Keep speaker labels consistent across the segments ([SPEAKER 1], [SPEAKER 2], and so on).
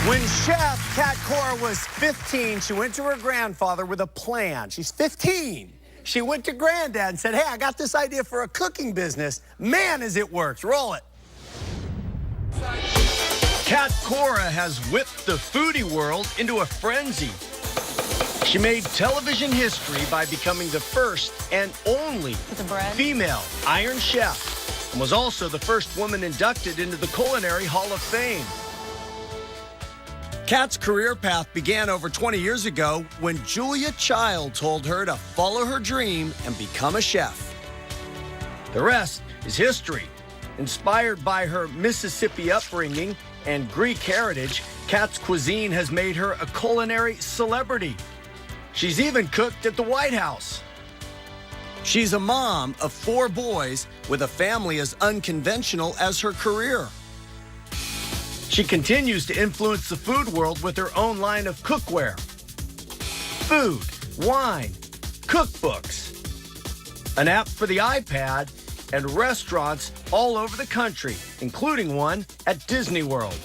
[SPEAKER 1] When Chef Cat Cora was 15, she went to her grandfather with a plan. She's 15. She went to Granddad and said, hey, I got this idea for a cooking business. Man, as it works. Roll it. Cat Cora has whipped the foodie world into a frenzy. She made television history by becoming the first and only female Iron Chef, and was also the first woman inducted into the Culinary Hall of Fame. Kat's career path began over 20 years ago when Julia Child told her to follow her dream and become a chef. The rest is history. Inspired by her Mississippi upbringing and Greek heritage, Kat's cuisine has made her a culinary celebrity. She's even cooked at the White House. She's a mom of 4 boys with a family as unconventional as her career. She continues to influence the food world with her own line of cookware, food, wine, cookbooks, an app for the iPad, and restaurants all over the country, including one at Disney World.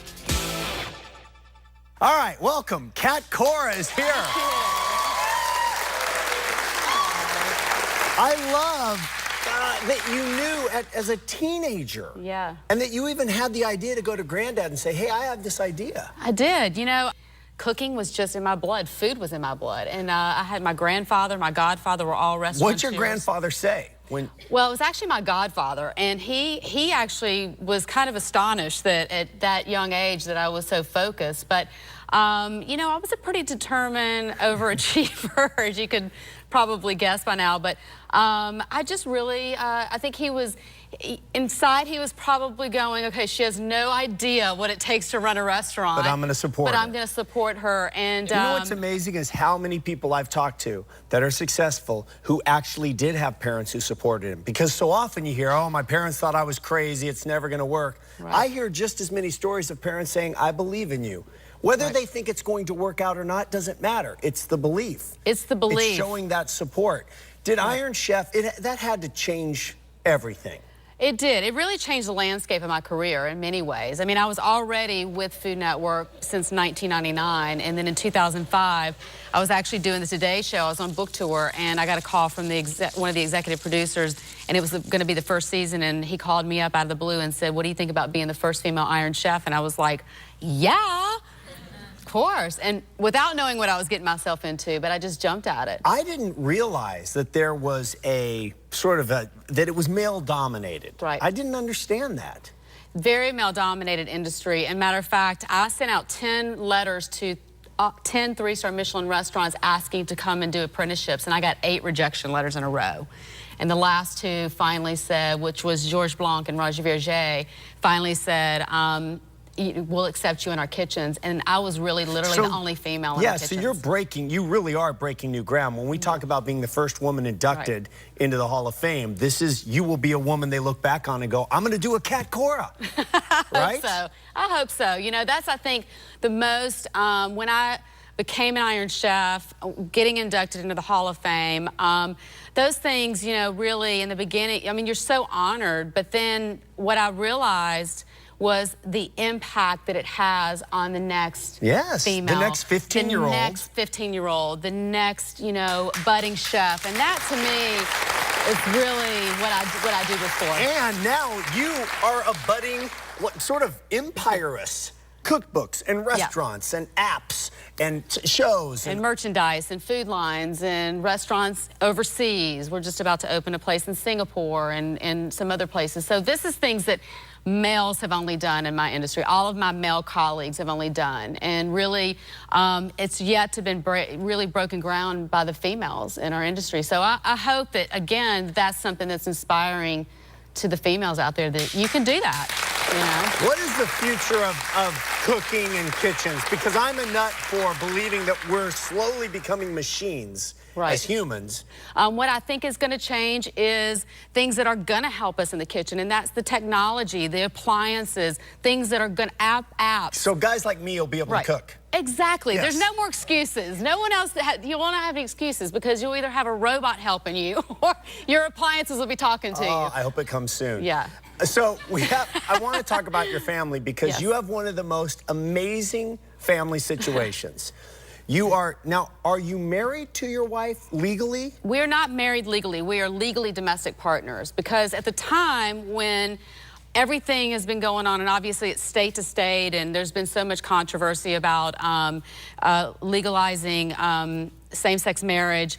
[SPEAKER 1] All right, welcome. Cat Cora is here. I love that you knew as a teenager.
[SPEAKER 2] Yeah.
[SPEAKER 1] And that you even had the idea to go to Granddad and say, hey, I have this idea.
[SPEAKER 2] I did. You know, cooking was just in my blood. Food was in my blood. And I had my grandfather, my godfather were all restaurateurs.
[SPEAKER 1] What'd your grandfather say?
[SPEAKER 2] Well, it was actually my godfather, and he actually was kind of astonished that at that young age that I was so focused. But, you know, I was a pretty determined overachiever, as you could probably guess by now. But I just really, I think inside he was probably going, okay, she has no idea what it takes to run a restaurant.
[SPEAKER 1] But I'm going to support her.
[SPEAKER 2] But I'm going to support her. And
[SPEAKER 1] you know what's amazing is how many people I've talked to that are successful who actually did have parents who supported them. Because so often you hear, oh, my parents thought I was crazy, it's never going to work. Right. I hear just as many stories of parents saying, I believe in you. Whether they think it's going to work out or not doesn't matter. It's the belief.
[SPEAKER 2] It's the belief.
[SPEAKER 1] It's showing that support. Did Iron Chef, that had to change everything.
[SPEAKER 2] It did. It really changed the landscape of my career in many ways. I mean, I was already with Food Network since 1999, and then in 2005, I was actually doing the Today Show. I was on book tour, and I got a call from one of the executive producers, and it was going to be the first season, and he called me up out of the blue and said, what do you think about being the first female Iron Chef? And I was like, yeah. Of course, and without knowing what I was getting myself into, but I just jumped at it.
[SPEAKER 1] I didn't realize that there was a sort of that it was male-dominated.
[SPEAKER 2] Right.
[SPEAKER 1] I didn't understand that.
[SPEAKER 2] Very male-dominated industry. And matter of fact, I sent out 10 letters to 10 3-star Michelin restaurants asking to come and do apprenticeships, and I got 8 rejection letters in a row. And the last 2 finally said, which was Georges Blanc and Roger Verger, finally said, we'll accept you in our kitchens. And I was really literally the only female in the kitchens.
[SPEAKER 1] Yeah, so you really are breaking new ground. When we talk about being the first woman inducted into the Hall of Fame, you will be a woman they look back on and go, I'm going to do a Cat Cora. Right?
[SPEAKER 2] I hope so. You know, that's, I think, the most, when I became an Iron Chef, getting inducted into the Hall of Fame, those things, you know, really in the beginning, I mean, you're so honored, but then what I realized was the impact that it has on the next female.
[SPEAKER 1] The next 15-year-old.
[SPEAKER 2] The next 15-year-old, the next, you know, budding chef. And that, to me, is really what I do this for.
[SPEAKER 1] And now you are a budding, sort of empirist. Cookbooks and restaurants and apps and shows.
[SPEAKER 2] And merchandise and food lines and restaurants overseas. We're just about to open a place in Singapore and some other places. So this is things that males have only done in my industry. All of my male colleagues have only done. And really, it's yet to been really broken ground by the females in our industry. So I hope that, again, that's something that's inspiring to the females out there, that you can do that. You know?
[SPEAKER 1] What is the future of cooking and kitchens? Because I'm a nut for believing that we're slowly becoming machines as humans.
[SPEAKER 2] What I think is going to change is things that are going to help us in the kitchen, and that's the technology, the appliances, things that are going to apps.
[SPEAKER 1] So guys like me will be able to cook.
[SPEAKER 2] Exactly.
[SPEAKER 1] Yes.
[SPEAKER 2] There's no more excuses. No one else, you won't have any excuses, because you'll either have a robot helping you or your appliances will be talking to you.
[SPEAKER 1] I hope it comes soon.
[SPEAKER 2] Yeah.
[SPEAKER 1] So I want to talk about your family, because you have one of the most amazing family situations. Now, are you married to your wife legally?
[SPEAKER 2] We're not married legally. We are legally domestic partners because at the time when everything has been going on, and obviously it's state to state, and there's been so much controversy about legalizing same-sex marriage,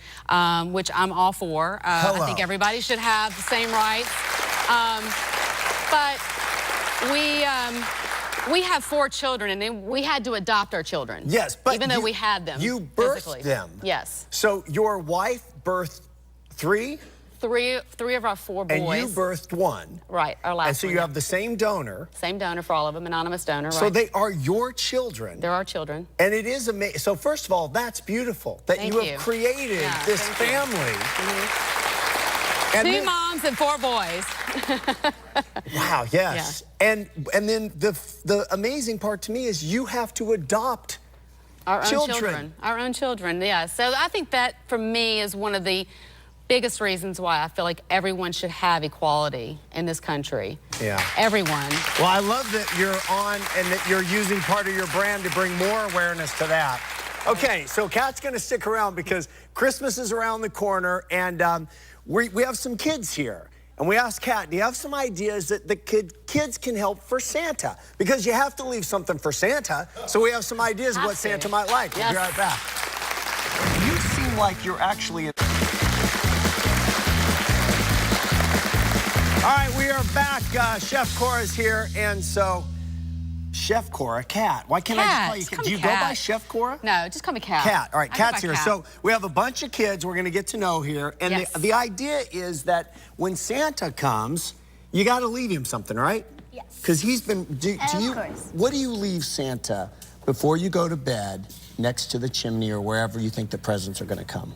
[SPEAKER 2] which I'm all for. I think everybody should have the same rights. But we have 4 children, and then we had to adopt our children.
[SPEAKER 1] Yes, but
[SPEAKER 2] even though we had them.
[SPEAKER 1] You birthed
[SPEAKER 2] physically.
[SPEAKER 1] them.
[SPEAKER 2] Yes.
[SPEAKER 1] So your wife birthed 3?
[SPEAKER 2] Three of our 4 boys.
[SPEAKER 1] And you birthed 1.
[SPEAKER 2] Right, our last one.
[SPEAKER 1] And so you have the same donor.
[SPEAKER 2] Same donor for all of them, anonymous donor, right?
[SPEAKER 1] So they are your children.
[SPEAKER 2] They're our children.
[SPEAKER 1] And it is amazing. So first of all, that's beautiful that you have created this family. And
[SPEAKER 2] 2 moms and 4 boys.
[SPEAKER 1] Wow, yes. Yeah. And then the amazing part to me is you have to adopt
[SPEAKER 2] our own children. Our own children, yeah. So I think that, for me, is one of the biggest reasons why I feel like everyone should have equality in this country.
[SPEAKER 1] Yeah.
[SPEAKER 2] Everyone.
[SPEAKER 1] Well, I love that you're on and that you're using part of your brand to bring more awareness to that. Okay, so Kat's going to stick around because Christmas is around the corner, and we have some kids here. And we asked Kat, do you have some ideas that the kids can help for Santa? Because you have to leave something for Santa, so we have some ideas of what Santa might like. We'll be right back. You seem like you're actually... All right, we are back. Chef Cora's here, and so Chef Cora, Kat. Why can't I just call you? Do you go by Chef Cora?
[SPEAKER 2] No, just call me Kat.
[SPEAKER 1] Kat. All right, Kat's here. So we have a bunch of kids we're going to get to know here, and the idea is that when Santa comes, you got to leave him something, right?
[SPEAKER 3] Yes.
[SPEAKER 1] Because he's been.
[SPEAKER 3] Of course.
[SPEAKER 1] What do you leave Santa before you go to bed, next to the chimney or wherever you think the presents are going to come?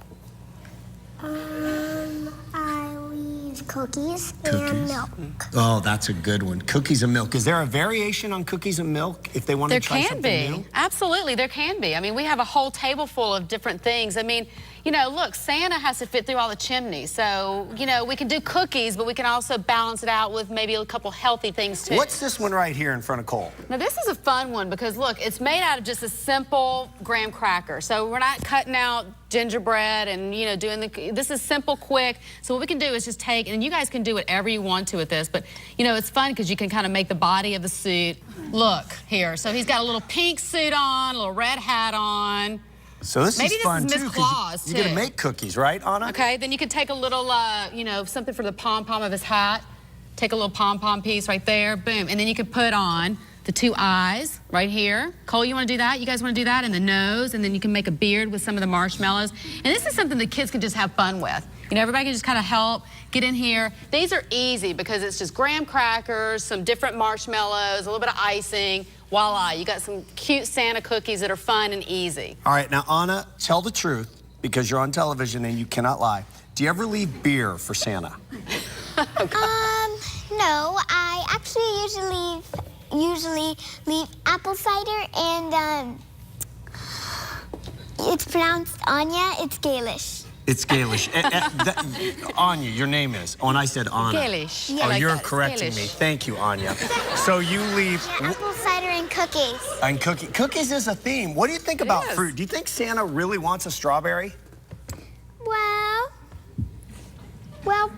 [SPEAKER 3] I leave cookies and milk.
[SPEAKER 1] Oh, that's a good one. Cookies and milk. Is there a variation on cookies and milk if they want to try something new?
[SPEAKER 2] There can be. Absolutely, there can be. I mean, we have a whole table full of different things. I mean, you know, look, Santa has to fit through all the chimneys. So, you know, we can do cookies, but we can also balance it out with maybe a couple healthy things, too.
[SPEAKER 1] What's this one right here in front of Cole?
[SPEAKER 2] Now, this is a fun one because, look, it's made out of just a simple graham cracker. So we're not cutting out gingerbread and, you know, this is simple, quick. So what we can do is just take, and you guys can do whatever you want to with this, but, you know, it's fun because you can kind of make the body of the suit look here. So he's got a little pink suit on, a little red hat on.
[SPEAKER 1] So this is fun, too,
[SPEAKER 2] because
[SPEAKER 1] you're going to make cookies, right, Anna?
[SPEAKER 2] Okay, then you can take a little, you know, something for the pom-pom of his hat. Take a little pom-pom piece right there, boom. And then you can put on the 2 eyes right here. Cole, you want to do that? You guys want to do that? And the nose, and then you can make a beard with some of the marshmallows. And this is something the kids can just have fun with. You know, everybody can just kind of help, get in here. These are easy because it's just graham crackers, some different marshmallows, a little bit of icing. Voila, you got some cute Santa cookies that are fun and easy.
[SPEAKER 1] All right, now, Anna, tell the truth because you're on television and you cannot lie. Do you ever leave beer for Santa?
[SPEAKER 3] No, I actually usually leave apple cider and it's pronounced Anya. It's Gaelish.
[SPEAKER 1] It's Gaelish. Anya, your name is. Oh, and I said Anna.
[SPEAKER 2] Gaelish.
[SPEAKER 1] Yeah, you're correcting me. Thank you, Anya. So you leave...
[SPEAKER 3] Apple cider and cookies.
[SPEAKER 1] And cookies is a theme. What do you think about fruit? Do you think Santa really wants a strawberry?
[SPEAKER 3] Well,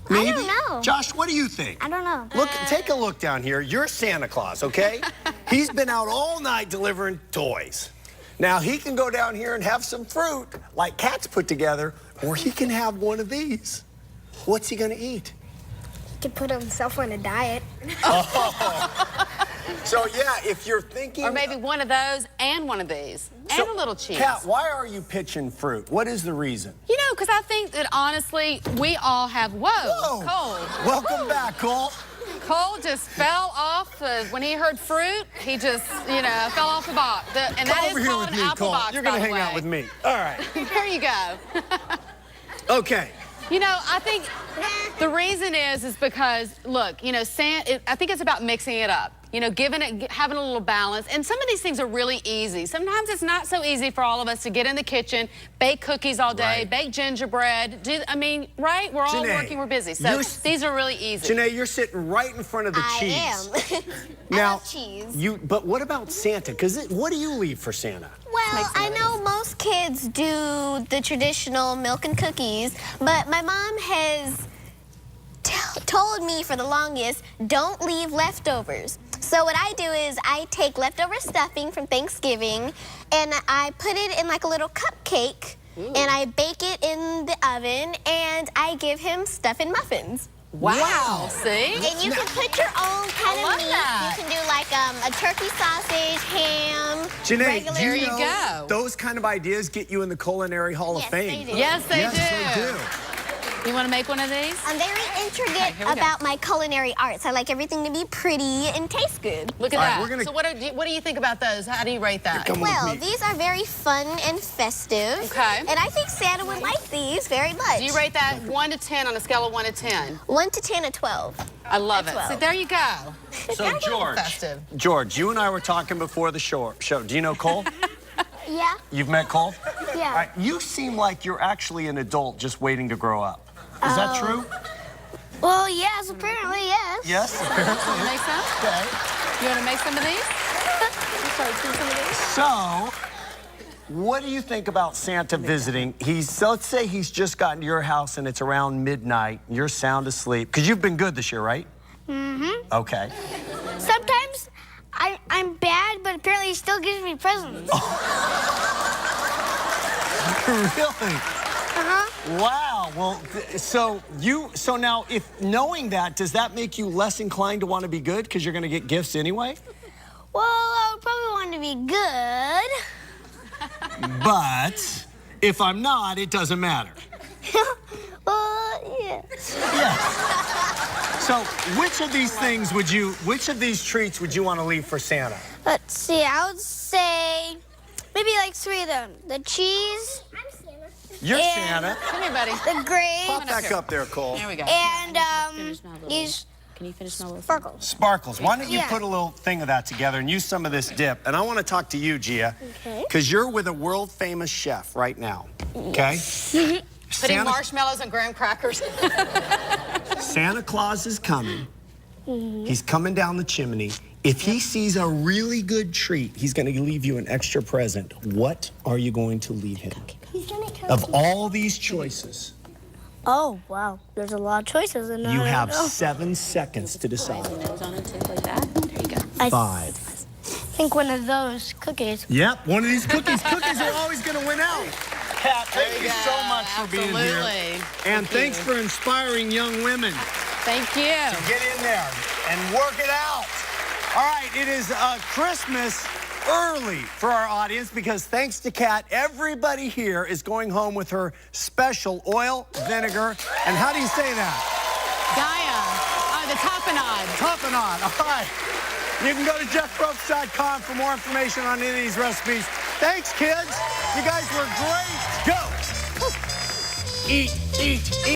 [SPEAKER 1] maybe?
[SPEAKER 3] I don't know.
[SPEAKER 1] Josh, what do you think?
[SPEAKER 3] I don't know.
[SPEAKER 1] Look, take a look down here. You're Santa Claus, okay? He's been out all night delivering toys. Now, he can go down here and have some fruit, like Kat's put together, or he can have one of these. What's he going to eat?
[SPEAKER 3] He could put himself on a diet.
[SPEAKER 1] Oh. So, yeah, if you're thinking...
[SPEAKER 2] Or maybe one of those and one of these. And a little cheese.
[SPEAKER 1] Kat, why are you pitching fruit? What is the reason?
[SPEAKER 2] You know, because I think that, honestly, we all have... Whoa. Cole.
[SPEAKER 1] Welcome back, Cole.
[SPEAKER 2] Cole just fell off when he heard fruit. He just, you know, fell off the box. And that is called an apple box,
[SPEAKER 1] You're going to hang out with me. All right.
[SPEAKER 2] There you go.
[SPEAKER 1] Okay.
[SPEAKER 2] You know, I think the reason is because, look, you know, I think it's about mixing it up. You know, having a little balance. And some of these things are really easy. Sometimes it's not so easy for all of us to get in the kitchen, bake cookies all day, bake gingerbread. I mean, right? We're all working, we're busy. So these are really easy.
[SPEAKER 1] Janae, you're sitting right in front of the cheese.
[SPEAKER 3] I am.
[SPEAKER 1] Now,
[SPEAKER 3] I love cheese.
[SPEAKER 1] But what about Santa? Because what do you leave for Santa?
[SPEAKER 3] Well, I know most kids do the traditional milk and cookies, but my mom has told me for the longest, don't leave leftovers. So what I do is I take leftover stuffing from Thanksgiving and I put it in like a little cupcake and I bake it in the oven and I give him stuffing muffins.
[SPEAKER 2] Wow. See?
[SPEAKER 3] And you can put your own kind of meat.
[SPEAKER 2] That.
[SPEAKER 3] You can do like a turkey sausage, ham,
[SPEAKER 1] Janae,
[SPEAKER 2] There you
[SPEAKER 1] know
[SPEAKER 2] go.
[SPEAKER 1] those kind of ideas get you in the Culinary Hall of Fame?
[SPEAKER 3] They do.
[SPEAKER 2] Yes, they
[SPEAKER 1] do.
[SPEAKER 2] You want to make one of these?
[SPEAKER 3] I'm very intrigued about my culinary arts. I like everything to be pretty and taste good.
[SPEAKER 2] Look at
[SPEAKER 1] All
[SPEAKER 2] that.
[SPEAKER 1] right,
[SPEAKER 2] So what do you think about those? How do you rate that?
[SPEAKER 3] Well, these are very fun and festive.
[SPEAKER 2] Okay.
[SPEAKER 3] And I think Santa would like these very much.
[SPEAKER 2] Do you rate that 1 to 10 on a scale of 1 to 10?
[SPEAKER 3] 1 to 10 or 12.
[SPEAKER 2] I love it.
[SPEAKER 3] 12.
[SPEAKER 2] See, there you go.
[SPEAKER 1] So,
[SPEAKER 2] Festive.
[SPEAKER 1] George, you and I were talking before the show. Do you know Cole?
[SPEAKER 3] Yeah.
[SPEAKER 1] You've met Cole?
[SPEAKER 3] Yeah.
[SPEAKER 1] All right, you seem like you're actually an adult just waiting to grow up. Is that true?
[SPEAKER 3] Well, yes, apparently, yes.
[SPEAKER 1] Yes, apparently.
[SPEAKER 2] You make some?
[SPEAKER 1] Okay.
[SPEAKER 2] You want to make some of these?
[SPEAKER 1] So, what do you think about Santa visiting? Let's say he's just gotten to your house and it's around midnight. You're sound asleep. Because you've been good this year, right?
[SPEAKER 3] Mm-hmm.
[SPEAKER 1] Okay.
[SPEAKER 3] Sometimes I'm bad, but apparently he still gives me presents.
[SPEAKER 1] Really?
[SPEAKER 3] Uh-huh.
[SPEAKER 1] Wow. Well, so now, if knowing that, does that make you less inclined to want to be good because you're going to get gifts anyway?
[SPEAKER 3] Well, I would probably want to be good.
[SPEAKER 1] But if I'm not, it doesn't matter.
[SPEAKER 3] Yes.
[SPEAKER 1] Yes. So, which of these treats would you want to leave for Santa?
[SPEAKER 3] Let's see, I would say maybe like 3 of them. The cheese. I'm Santa.
[SPEAKER 1] You're Santa.
[SPEAKER 2] Come here, buddy.
[SPEAKER 3] The grapes.
[SPEAKER 1] Pop back up there, Cole.
[SPEAKER 2] There we go.
[SPEAKER 3] And these
[SPEAKER 2] Can you finish my little
[SPEAKER 3] sparkles.
[SPEAKER 1] Sparkles. Why don't you
[SPEAKER 3] Yeah.
[SPEAKER 1] put a little thing of that together and use some of this dip? And I want to talk to you, Gia.
[SPEAKER 3] Okay.
[SPEAKER 1] Because you're with a world-famous chef right now. Okay?
[SPEAKER 2] Putting marshmallows and graham crackers.
[SPEAKER 1] Santa Claus is coming. He's coming down the chimney. If he sees a really good treat, he's going to leave you an extra present. What are you going to leave him?
[SPEAKER 3] He's gonna come.
[SPEAKER 1] Of all these choices,
[SPEAKER 3] Oh, wow. There's a lot of choices. And
[SPEAKER 1] you have 7 seconds to decide.
[SPEAKER 2] Nose on it too, like that. There you go.
[SPEAKER 1] 5.
[SPEAKER 3] I think one of those cookies.
[SPEAKER 1] Yep, one of these cookies. Cookies are always going to win out. Kat, thank you so much for being here.
[SPEAKER 2] Absolutely.
[SPEAKER 1] And thanks for inspiring young women.
[SPEAKER 2] Thank you.
[SPEAKER 1] Get in there and work it out. All right, it is Christmas early for our audience because thanks to Kat, everybody here is going home with her special oil, vinegar, and how do you say that?
[SPEAKER 2] Gaia. The tapenade.
[SPEAKER 1] Tapenade. All right. You can go to jeffprobst.com for more information on any of these recipes. Thanks, kids. You guys were great. Go. Eat, eat, eat.